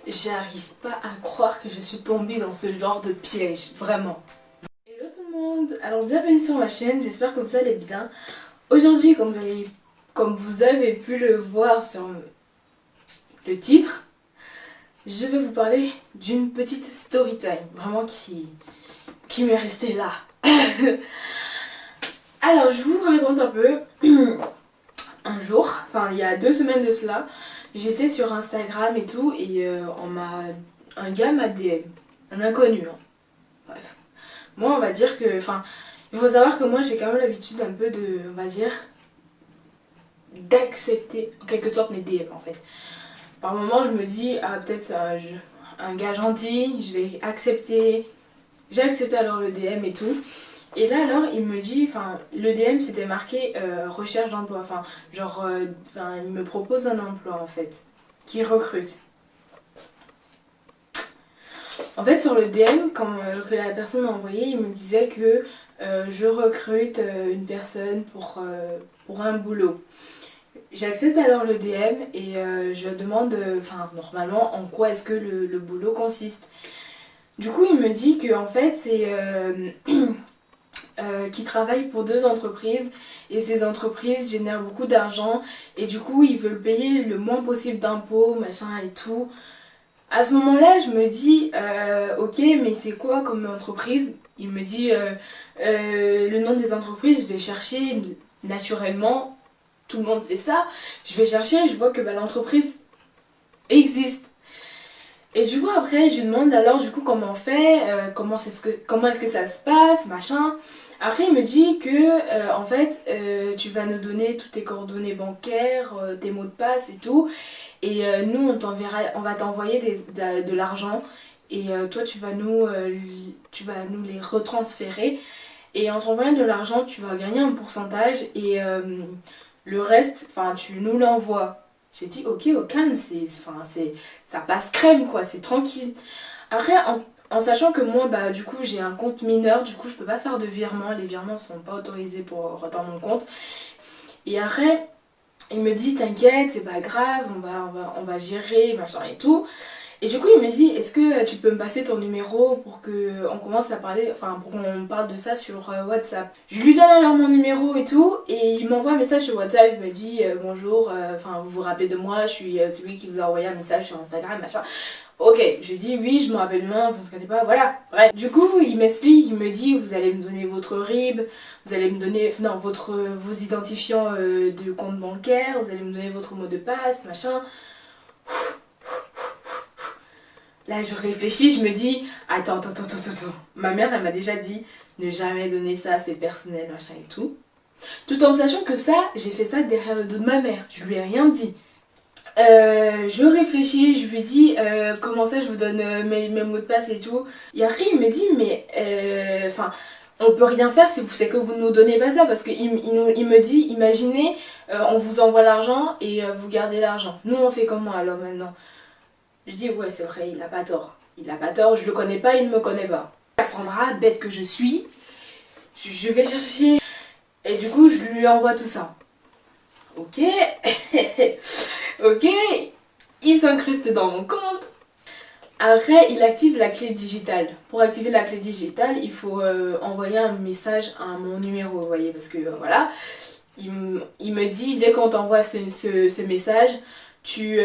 J'arrive pas à croire que je suis tombée dans ce genre de piège, vraiment. Hello tout le monde, alors bienvenue sur ma chaîne, j'espère que vous allez bien. Aujourd'hui, comme vous avez pu le voir sur le titre, je vais vous parler d'une petite story time, vraiment qui m'est restée là. Alors, je vous raconte un peu. Un jour, enfin il y a 2 semaines de cela, j'étais sur Instagram et tout et un gars m'a DM, un inconnu, hein. Bref. Moi on va dire que, enfin, il faut savoir que moi j'ai quand même l'habitude un peu de, on va dire, d'accepter en quelque sorte mes DM en fait. Par moments je me dis, ah peut-être un gars gentil, je vais accepter, j'ai accepté alors le DM et tout. Et là alors il me dit, enfin le DM c'était marqué recherche d'emploi, enfin genre il me propose un emploi en fait, qui recrute. En fait sur le DM que la personne m'a envoyé, il me disait que je recrute une personne pour un boulot. J'accepte alors le DM et je demande, enfin normalement en quoi est-ce que le boulot consiste. Du coup il me dit que en fait c'est... qui travaillent pour 2 entreprises et ces entreprises génèrent beaucoup d'argent et du coup ils veulent payer le moins possible d'impôts, machin et tout. À ce moment-là, je me dis ok, mais c'est quoi comme entreprise? Il me dit le nom des entreprises, je vais chercher naturellement, tout le monde fait ça. Je vais chercher, je vois que l'entreprise existe. Et du coup après je lui demande alors du coup comment on fait, comment est-ce que ça se passe, machin. Après il me dit que en fait tu vas nous donner toutes tes coordonnées bancaires, tes mots de passe et tout. Et nous on va t'envoyer de l'argent et toi tu vas nous les retransférer. Et en t'envoyant de l'argent tu vas gagner un pourcentage et le reste, enfin tu nous l'envoies. J'ai dit ok au calme, ça passe crème quoi, c'est tranquille. Après en sachant que moi du coup j'ai un compte mineur, du coup je peux pas faire de virements, les virements sont pas autorisés dans mon compte. Et après il me dit t'inquiète, c'est pas grave, on va gérer, machin et tout. Et du coup il me dit est-ce que tu peux me passer ton numéro pour qu'on commence à parler, enfin pour qu'on parle de ça sur WhatsApp. Je lui donne alors mon numéro et tout et il m'envoie un message sur WhatsApp, il me dit bonjour, enfin vous vous rappelez de moi, je suis celui qui vous a envoyé un message sur Instagram, machin. Ok, je lui dis oui, je me rappelle bien, vous inquiétez pas, voilà. Bref. Du coup, il m'explique, il me dit vous allez me donner votre RIB, vous allez me donner, non, vos identifiants de compte bancaire, vous allez me donner votre mot de passe, machin. Là, je réfléchis, je me dis attends. Ma mère, elle m'a déjà dit ne jamais donner ça, c'est personnel, machin et tout. Tout en sachant que ça, j'ai fait ça derrière le dos de ma mère, je lui ai rien dit. Je réfléchis, je lui dis comment ça je vous donne mes mots de passe et tout. Et après il me dit mais enfin on peut rien faire si c'est que vous nous donnez pas ça parce qu'il il me dit imaginez on vous envoie l'argent et vous gardez l'argent. Nous on fait comment alors maintenant? Je dis ouais c'est vrai, il a pas tort. Il a pas tort, je le connais pas, il ne me connaît pas. Cassandra, bête que je suis, je vais chercher et du coup je lui envoie tout ça. Ok. Ok, il s'incruste dans mon compte. Après, il active la clé digitale. Pour activer la clé digitale, il faut envoyer un message à mon numéro, vous voyez, parce que voilà, il me dit, dès qu'on t'envoie ce message, tu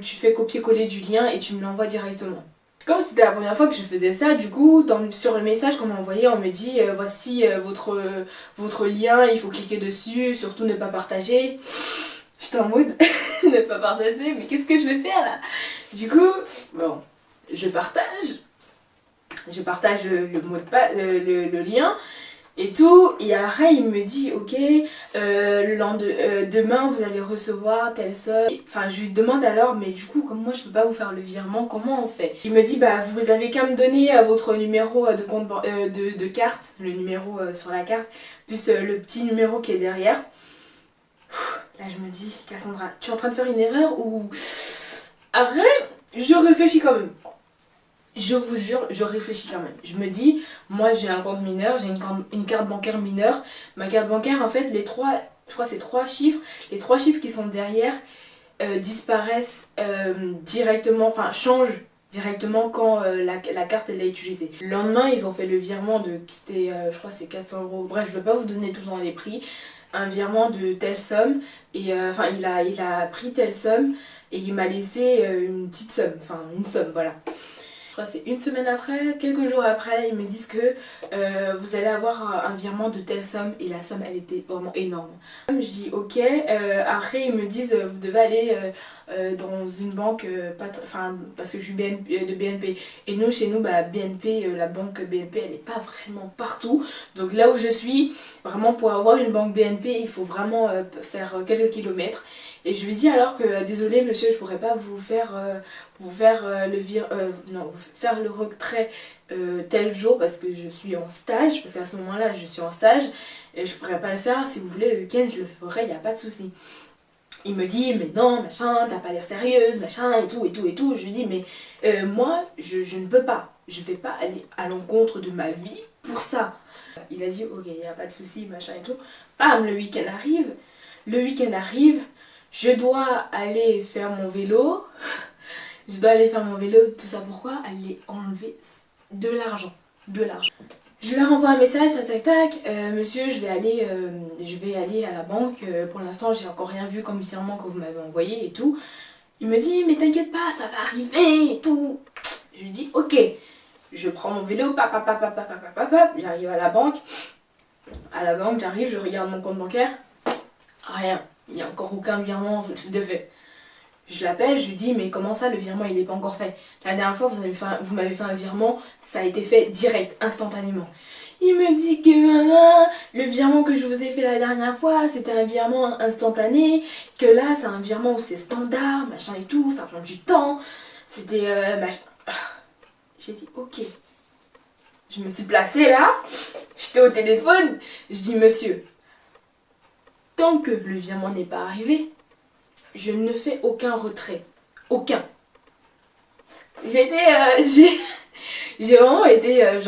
fais copier-coller du lien et tu me l'envoies directement. Comme c'était la première fois que je faisais ça, du coup, sur le message qu'on m'a envoyé, on me dit voici votre lien, il faut cliquer dessus, surtout ne pas partager. J'étais en mode ne pas partager, mais qu'est-ce que je vais faire là? Du coup, bon, je partage le mot de passe, le lien et tout. Et après, il me dit ok, demain vous allez recevoir telle somme. Enfin, je lui demande alors, mais du coup, comme moi je peux pas vous faire le virement, comment on fait? Il me dit bah vous avez qu'à me donner votre numéro de compte de carte, le numéro sur la carte, plus le petit numéro qui est derrière. Là je me dis, Cassandra, tu es en train de faire une erreur ou... Après, je réfléchis quand même. Je vous jure, je réfléchis quand même. Je me dis, moi j'ai un compte mineur, j'ai une carte bancaire mineure. Ma carte bancaire, en fait, je crois que c'est 3 chiffres. Les 3 chiffres qui sont derrière, disparaissent directement, enfin changent directement quand la carte elle est utilisée. Le lendemain ils ont fait le virement de, c'était je crois c'est 400 euros, bref je ne vais pas vous donner tout le temps les prix, un virement de telle somme, et enfin il a pris telle somme et il m'a laissé une petite somme, enfin une somme voilà. Je crois que c'est une semaine après, quelques jours après, ils me disent que vous allez avoir un virement de telle somme, et la somme elle était vraiment énorme. Je dis ok, après ils me disent vous devez aller dans une banque, parce que je suis de BNP, et nous chez nous bah, BNP, la banque BNP elle n'est pas vraiment partout, donc là où je suis, vraiment pour avoir une banque BNP il faut vraiment faire quelques kilomètres. Et je lui dis alors que désolé monsieur, je pourrais pas vous faire faire le retrait tel jour parce que je suis en stage, parce qu'à ce moment-là je suis en stage et je pourrais pas le faire. Si vous voulez le week-end je le ferai, y a pas de souci. Il me dit mais non machin, t'as pas l'air sérieuse machin et tout et tout et tout. Je lui dis mais moi je ne peux pas, je vais pas aller à l'encontre de ma vie pour ça. Il a dit ok y a pas de souci machin et tout. Bam, le week-end arrive. Je dois aller faire mon vélo. Tout ça pourquoi? Aller enlever de l'argent. Je leur envoie un message, tac tac tac, monsieur je vais aller à la banque, pour l'instant j'ai encore rien vu comme virement que vous m'avez envoyé et tout. Il me dit mais t'inquiète pas, ça va arriver et tout. Je lui dis ok, je prends mon vélo, j'arrive à la banque. J'arrive, je regarde mon compte bancaire, rien. Il n'y a encore aucun virement de fait. Je l'appelle, je lui dis mais comment ça le virement il n'est pas encore fait? La dernière fois vous m'avez fait un virement, ça a été fait direct, instantanément. Il me dit que le virement que je vous ai fait la dernière fois c'était un virement instantané, que là c'est un virement où c'est standard, machin et tout, ça prend du temps. C'était machin. J'ai dit ok. Je me suis placée là, j'étais au téléphone, je dis monsieur, tant que le virement n'est pas arrivé, je ne fais aucun retrait. Aucun. J'ai vraiment été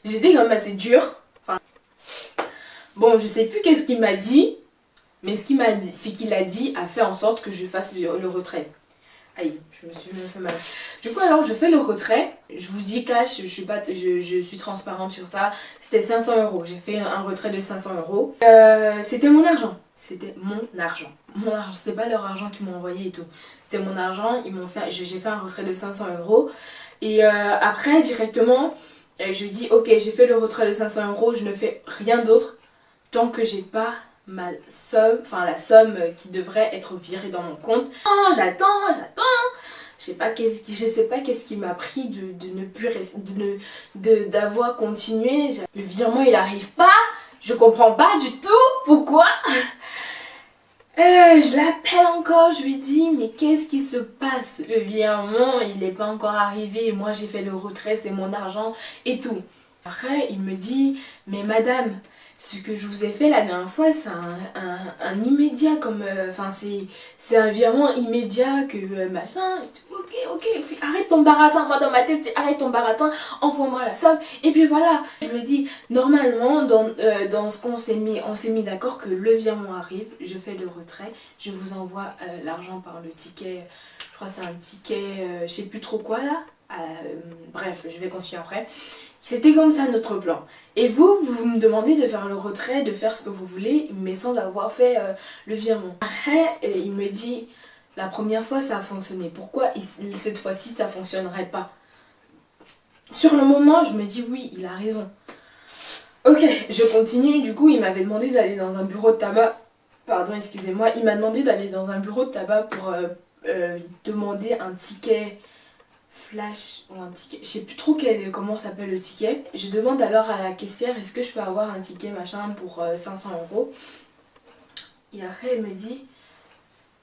j'étais quand même assez dure. Bon, je sais plus qu'est-ce qu'il m'a dit, mais ce qu'il m'a dit, c'est qu'il a dit a fait en sorte que je fasse le retrait. Aïe, je me suis fait mal. Du coup, alors je fais le retrait. Je vous dis cash, je suis transparente sur ça. C'était 500 euros. J'ai fait un retrait de 500 euros. C'était mon argent. C'était mon argent. Mon argent. C'était pas leur argent qu'ils m'ont envoyé et tout. C'était mon argent. J'ai fait un retrait de 500 euros. Et après, directement, je lui dis ok, j'ai fait le retrait de 500 euros. Je ne fais rien d'autre tant que j'ai pas ma somme, enfin la somme qui devrait être virée dans mon compte. Oh, j'attends. Je sais pas qu'est-ce qui m'a pris de ne plus d'avoir continué. Le virement il arrive pas, je comprends pas du tout pourquoi. Je l'appelle encore, je lui dis mais qu'est-ce qui se passe? Le virement il n'est pas encore arrivé, moi j'ai fait le retrait, c'est mon argent et tout. Après il me dit mais madame, ce que je vous ai fait la dernière fois c'est un immédiat comme c'est un virement immédiat que machin. Ok, arrête ton baratin. Moi dans ma tête c'est arrête ton baratin, envoie-moi la somme et puis voilà. Je me dis normalement dans ce qu'on s'est mis d'accord que le virement arrive, je fais le retrait, je vous envoie l'argent par le ticket, je crois que c'est un ticket je sais plus trop quoi là. Bref, je vais continuer après. C'était comme ça notre plan. Et vous me demandez de faire le retrait, de faire ce que vous voulez, mais sans avoir fait le virement. Après, il me dit, la première fois ça a fonctionné. Pourquoi cette fois-ci ça fonctionnerait pas? Sur le moment, je me dis oui, il a raison. Ok, je continue. Du coup, il m'avait demandé d'aller dans un bureau de tabac. Pardon, excusez-moi. Il m'a demandé d'aller dans un bureau de tabac pour demander un ticket flash ou un ticket, je sais plus trop comment s'appelle le ticket. Je demande alors à la caissière est-ce que je peux avoir un ticket machin pour 500 euros. Et après elle me dit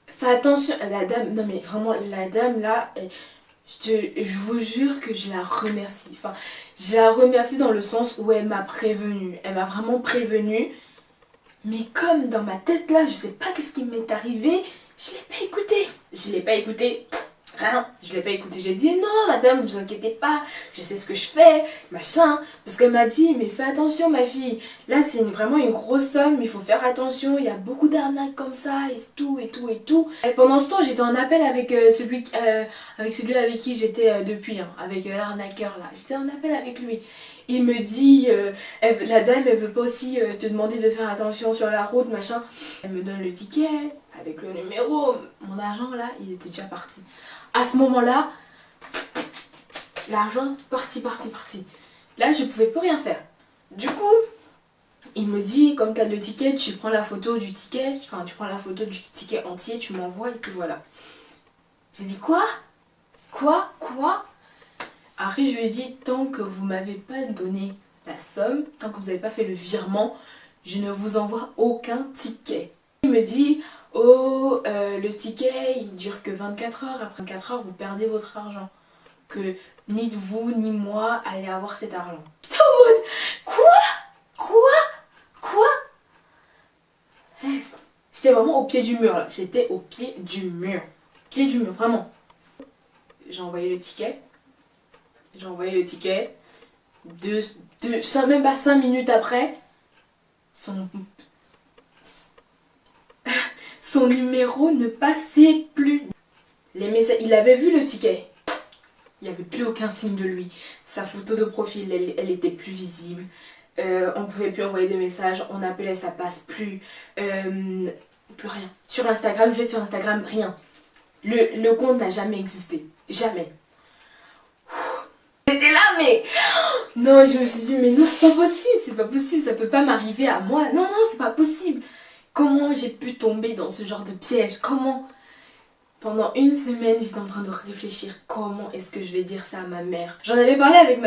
fais attention, la dame, non mais vraiment la dame là, je vous jure que je la remercie. Enfin, je la remercie dans le sens où elle m'a prévenue, elle m'a vraiment prévenue. Mais comme dans ma tête là, je sais pas qu'est-ce qui m'est arrivé, je l'ai pas écouté. Rien, je l'ai pas écouté. J'ai dit non madame, vous inquiétez pas, je sais ce que je fais, machin. Parce qu'elle m'a dit mais fais attention ma fille, là c'est vraiment une grosse somme, il faut faire attention, il y a beaucoup d'arnaques comme ça et tout et tout et tout. Et pendant ce temps j'étais en appel avec, celui avec qui j'étais depuis, hein, avec l'arnaqueur là. J'étais en appel avec lui. Il me dit, la dame elle veut pas aussi te demander de faire attention sur la route, machin. Elle me donne le ticket avec le numéro, mon argent là, il était déjà parti. À ce moment-là, l'argent parti. Là, je pouvais plus rien faire. Du coup, il me dit, comme tu as le ticket, tu prends la photo du ticket, enfin, tu prends la photo du ticket entier, tu m'envoies, et puis voilà. J'ai dit, quoi? Après, je lui ai dit, tant que vous m'avez pas donné la somme, tant que vous n'avez pas fait le virement, je ne vous envoie aucun ticket. Il me dit, oh, le ticket, il dure que 24 heures. Après 24 heures, vous perdez votre argent. Que ni vous, ni moi, allez avoir cet argent. J'étais en mode, quoi? J'étais vraiment au pied du mur, là. J'étais au pied du mur. Pied du mur, vraiment. J'ai envoyé le ticket. Même pas 5 minutes après, son numéro ne passait plus. Les messages, il avait vu le ticket. Il n'y avait plus aucun signe de lui. Sa photo de profil, elle était plus visible. On pouvait plus envoyer de messages. On appelait, ça passe plus. Plus rien. Sur Instagram, je vais sur Instagram, rien. Le compte n'a jamais existé. Jamais. J'étais là, mais... Non, je me suis dit, mais non, c'est pas possible, ça peut pas m'arriver à moi. Non, c'est pas possible. Comment j'ai pu tomber dans ce genre de piège? Comment? Pendant une semaine, j'étais en train de réfléchir comment est-ce que je vais dire ça à ma mère. J'en avais parlé avec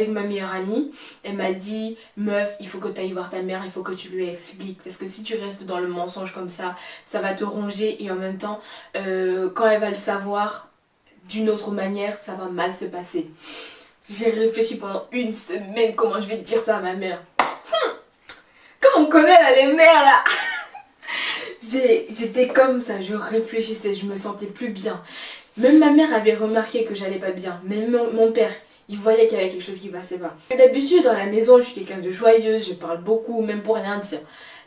ma meilleure amie. Elle m'a dit, meuf, il faut que tu ailles voir ta mère, il faut que tu lui expliques. Parce que si tu restes dans le mensonge comme ça va te ronger. Et en même temps, quand elle va le savoir d'une autre manière, ça va mal se passer. J'ai réfléchi pendant une semaine comment je vais dire ça à ma mère. Comme on connaît là, les mères là. J'étais comme ça, je réfléchissais, je me sentais plus bien. Même ma mère avait remarqué que j'allais pas bien. Même mon père, il voyait qu'il y avait quelque chose qui passait pas. D'habitude, dans la maison, je suis quelqu'un de joyeuse, je parle beaucoup, même pour rien dire.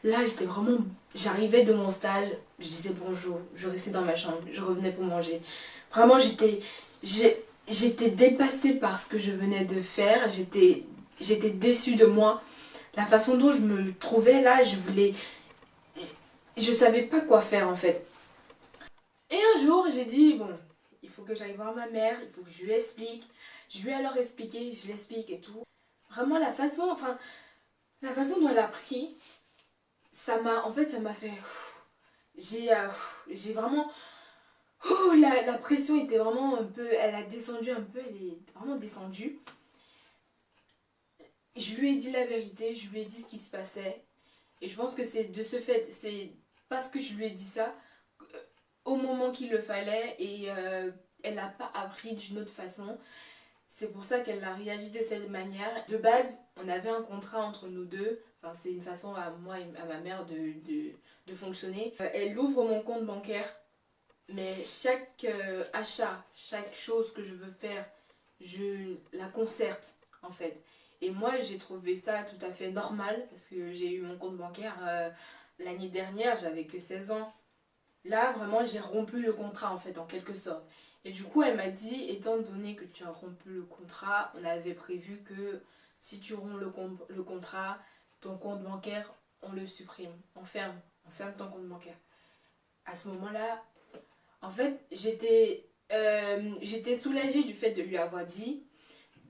Là, j'étais vraiment... J'arrivais de mon stage, je disais bonjour, je restais dans ma chambre, je revenais pour manger. Vraiment, j'étais dépassée par ce que je venais de faire. J'étais déçue de moi. La façon dont je me trouvais là, je savais pas quoi faire en fait. Et un jour, j'ai dit, bon, il faut que j'aille voir ma mère, il faut que je lui explique. Je lui ai alors expliqué, je l'explique et tout. Vraiment la façon dont elle a pris, ça m'a fait... J'ai vraiment... la pression était vraiment un peu... Elle a descendu un peu, elle est vraiment descendue. Je lui ai dit la vérité, je lui ai dit ce qui se passait. Et je pense que c'est de ce fait, c'est parce que je lui ai dit ça, au moment qu'il le fallait, et elle n'a pas appris d'une autre façon. C'est pour ça qu'elle a réagi de cette manière. De base, on avait un contrat entre nous deux. Enfin, c'est une façon à moi et à ma mère de fonctionner. Elle ouvre mon compte bancaire, mais chaque achat, chaque chose que je veux faire, je la concerte en fait. Et moi, j'ai trouvé ça tout à fait normal parce que j'ai eu mon compte bancaire l'année dernière, j'avais que 16 ans. Là, vraiment, j'ai rompu le contrat en fait, en quelque sorte. Et du coup, elle m'a dit, étant donné que tu as rompu le contrat, on avait prévu que si tu romps le contrat, ton compte bancaire, on le supprime. On ferme ton compte bancaire. À ce moment-là, en fait, j'étais soulagée du fait de lui avoir dit,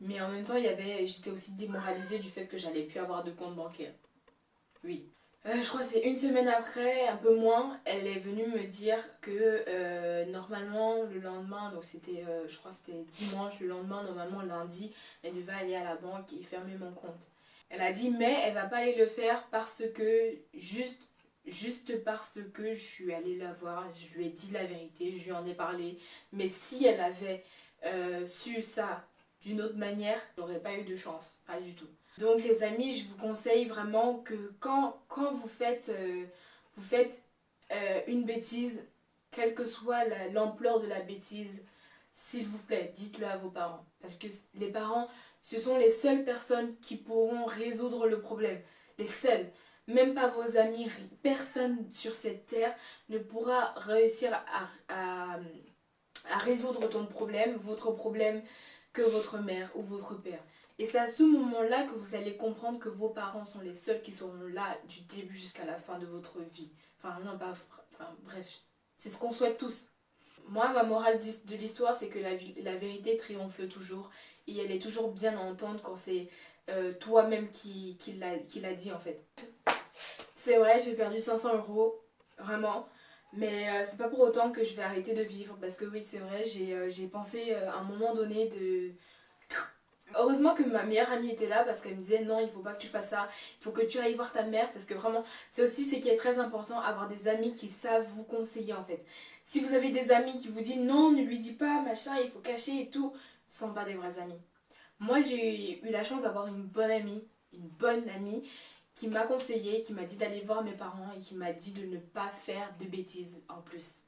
mais en même temps, j'étais aussi démoralisée du fait que j'allais plus avoir de compte bancaire. Oui. Je crois que c'est une semaine après, un peu moins, elle est venue me dire que normalement le lendemain, donc c'était, je crois que c'était dimanche, le lendemain, normalement lundi, elle devait aller à la banque et fermer mon compte. Elle a dit mais elle va pas aller le faire parce que, juste parce que je suis allée la voir, je lui ai dit la vérité, je lui en ai parlé. Mais si elle avait su ça d'une autre manière, j'aurais pas eu de chance, pas du tout. Donc les amis, je vous conseille vraiment que quand vous faites une bêtise, quelle que soit l'ampleur de la bêtise, s'il vous plaît, dites-le à vos parents. Parce que les parents, ce sont les seules personnes qui pourront résoudre le problème. Les seuls. Même pas vos amis, personne sur cette terre ne pourra réussir à résoudre ton problème, votre problème, que votre mère ou votre père. Et c'est à ce moment-là que vous allez comprendre que vos parents sont les seuls qui seront là du début jusqu'à la fin de votre vie. Enfin, non, pas... Enfin, bref. C'est ce qu'on souhaite tous. Moi, ma morale de l'histoire, c'est que la vérité triomphe toujours. Et elle est toujours bien à entendre quand c'est toi-même qui l'a dit, en fait. C'est vrai, j'ai perdu 500 euros. Vraiment. Mais c'est pas pour autant que je vais arrêter de vivre. Parce que oui, c'est vrai, j'ai pensé à un moment donné de... Heureusement que ma meilleure amie était là parce qu'elle me disait non, il faut pas que tu fasses ça, il faut que tu ailles voir ta mère parce que vraiment c'est aussi ce qui est très important, avoir des amis qui savent vous conseiller en fait. Si vous avez des amis qui vous disent non, ne lui dis pas, machin, il faut cacher et tout, ce sont pas des vrais amis. Moi j'ai eu la chance d'avoir une bonne amie qui m'a conseillé, qui m'a dit d'aller voir mes parents et qui m'a dit de ne pas faire de bêtises en plus.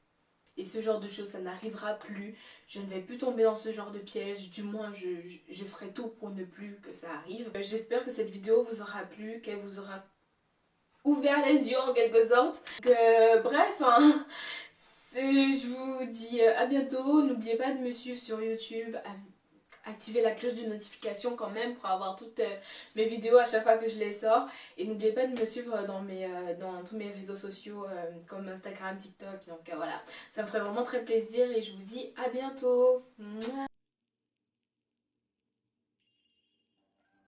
Et ce genre de choses, ça n'arrivera plus. Je ne vais plus tomber dans ce genre de piège. Du moins, je ferai tout pour ne plus que ça arrive. J'espère que cette vidéo vous aura plu, qu'elle vous aura ouvert les yeux en quelque sorte. Bref, hein, je vous dis à bientôt. N'oubliez pas de me suivre sur YouTube. Activez la cloche de notification quand même pour avoir toutes mes vidéos à chaque fois que je les sors. Et n'oubliez pas de me suivre dans tous mes réseaux sociaux comme Instagram, TikTok. Donc voilà, ça me ferait vraiment très plaisir et je vous dis à bientôt. Mouah.